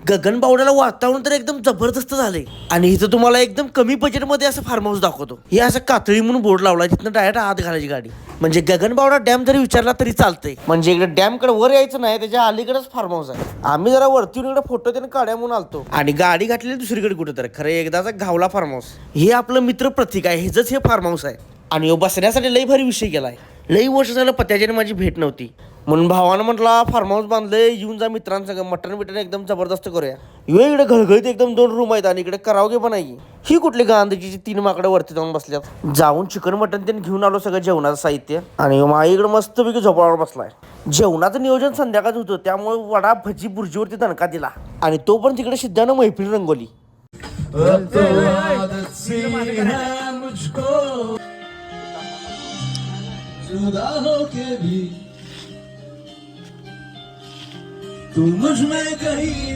गगनबावड्याला वातावरण तर एकदम जबरदस्त झालंय आणि इथं तुम्हाला एकदम कमी बजेटमध्ये असं फार्म हाऊस दाखवतो. हे असं कातळी म्हणून बोर्ड लावला, तिथनं डायरेक्ट आत घालायची गाडी. म्हणजे गगनबावडा डॅम जरी विचारला तरी चालतंय. म्हणजे इकडे डॅम कडे वर यायचं नाही, त्याच्या अलीकडेच फार्म हाऊस आहे. आम्ही जरा वरती इकडे फोटो त्याने काढ्या म्हणून आलतो आणि गाडी घातलेली दुसरीकडे कुठे तर. खरं एकदाचा घावला फार्म हाऊस. हे आपलं मित्र प्रतीक आहे, हेच हे फार्म हाऊस आहे. आणि बसण्यासाठी लई भारी विषय केलाय. लई वर्ष झालं पत्याच्याने माझी भेट नव्हती, म्हणून भावानं म्हटला फार्म हाऊस बांधलंय, येऊन जा मित्रांसंग, मटण बिटन एकदम जबरदस्त करूया. इकडे घळघळीत एकदम 2 रूम आहेत आणि इकडे करावगे पण आहे. ही कुठली गांधीची 3 माकडं वरती जाऊन बसल्यात. जाऊन चिकन मटण त्यांनी घेऊन आलो सगळं जेवणाचं साहित्य आणि माईकडे मस्तपैकी झोपावर बसलाय. जेवणाचं नियोजन संध्याकाळचं होतं, त्यामुळे वडा भजी बुर्जीवरती दणका दिला आणि तो पण तिकडे सिद्धानं मैफिल रंगवली. जुदा होके भी तू मुझ में कहीं